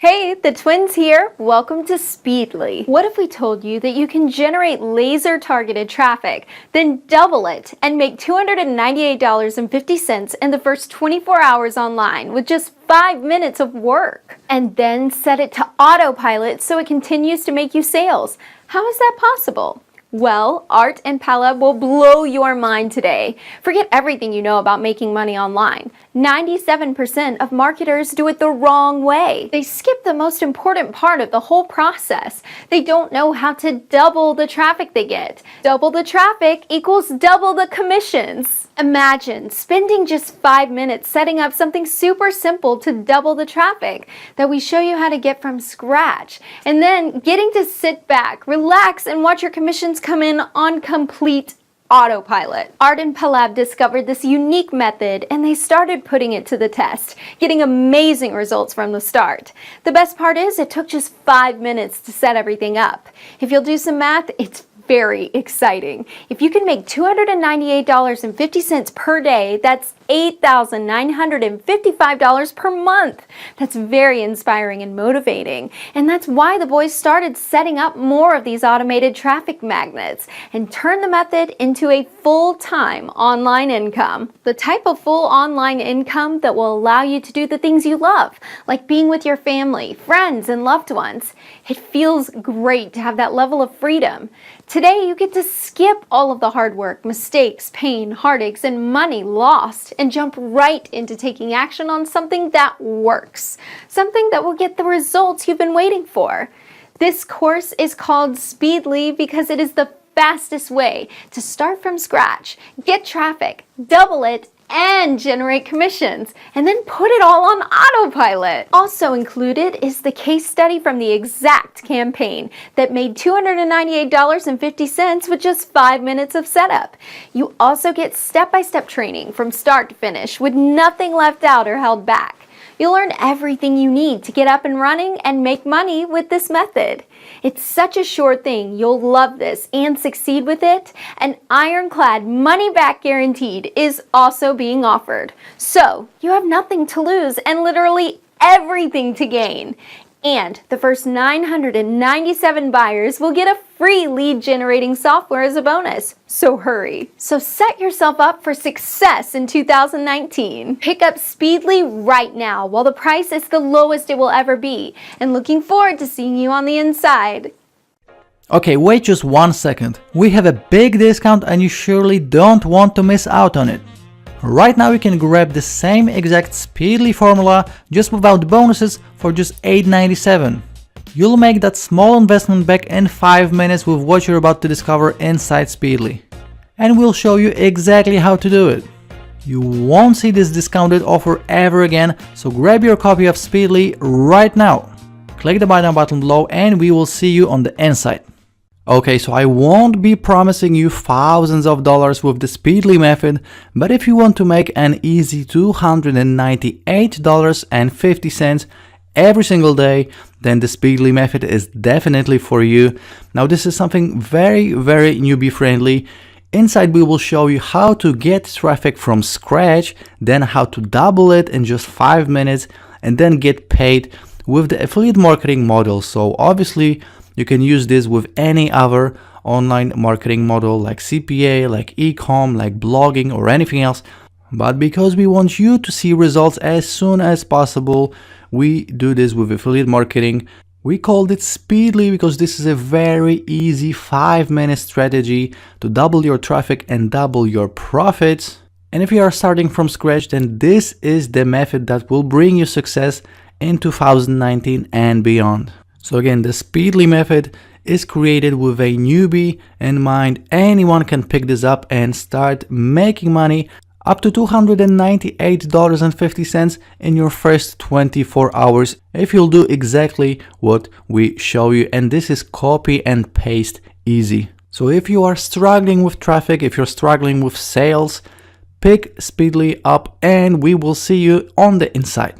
Hey, the twins here. Welcome to Speedly. What if we told you that you can generate laser-targeted traffic, then double it and make $298.50 in the first 24 hours online with just 5 minutes of work, and then set it to autopilot so it continues to make you sales? How is that possible? Well, Art and Pallab will blow your mind today. Forget everything you know about making money online. 97% of marketers do it the wrong way. They skip the most important part of the whole process. They don't know how to double the traffic they get. Double the traffic equals double the commissions. Imagine spending just 5 minutes setting up something super simple to double the traffic that we show you how to get from scratch, and then getting to sit back, relax, and watch your commissions come in on complete autopilot. Art and Pallab discovered this unique method and they started putting it to the test, getting amazing results from the start. The best part is it took just 5 minutes to set everything up. If you'll do some math, it's very exciting. If you can make $298.50 per day, that's $8,955 per month. That's very inspiring and motivating. And that's why the boys started setting up more of these automated traffic magnets and turned the method into a full-time online income. The type of full online income that will allow you to do the things you love, like being with your family, friends, and loved ones. It feels great to have that level of freedom. Today, you get to skip all of the hard work, mistakes, pain, heartaches, and money lost and jump right into taking action on something that works, something that will get the results you've been waiting for. This course is called Speedly because it is the fastest way to start from scratch, get traffic, double it, and generate commissions, and then put it all on autopilot. Also included is the case study from the exact campaign that made $298.50 with just 5 minutes of setup. You also get step-by-step training from start to finish with nothing left out or held back. You'll learn everything you need to get up and running and make money with this method. It's such a sure thing. You'll love this and succeed with it. An ironclad money-back guaranteed is also being offered. So you have nothing to lose and literally everything to gain. And the first 997 buyers will get a free lead generating software as a bonus. So hurry. So set yourself up for success in 2019. Pick up Speedly right now while the price is the lowest it will ever be. And looking forward to seeing you on the inside. Okay, wait just 1 second. We have a big discount and you surely don't want to miss out on it. Right now you can grab the same exact Speedly formula just without bonuses for just $8.97. You'll make that small investment back in 5 minutes with what you're about to discover inside Speedly. And we'll show you exactly how to do it. You won't see this discounted offer ever again, so grab your copy of Speedly right now. Click the buy now button below and we will see you on the inside. Okay, so I won't be promising you thousands of dollars with the Speedly method, but if you want to make an easy $298.50 every single day, then the Speedly method is definitely for you. Now this is something very newbie friendly. Inside we will show you how to get traffic from scratch, then how to double it in just 5 minutes, and then get paid with the affiliate marketing model. So obviously you can use this with any other online marketing model like CPA, like e-com, like blogging or anything else. But because we want you to see results as soon as possible, we do this with affiliate marketing. We called it Speedly because this is a very easy 5-minute strategy to double your traffic and double your profits. And if you are starting from scratch, then this is the method that will bring you success in 2019 and beyond. So again, the Speedly method is created with a newbie in mind. Anyone can pick this up and start making money up to $298.50 in your first 24 hours if you'll do exactly what we show you. And this is copy and paste easy. So if you are struggling with traffic, if you're struggling with sales, pick Speedly up and we will see you on the inside.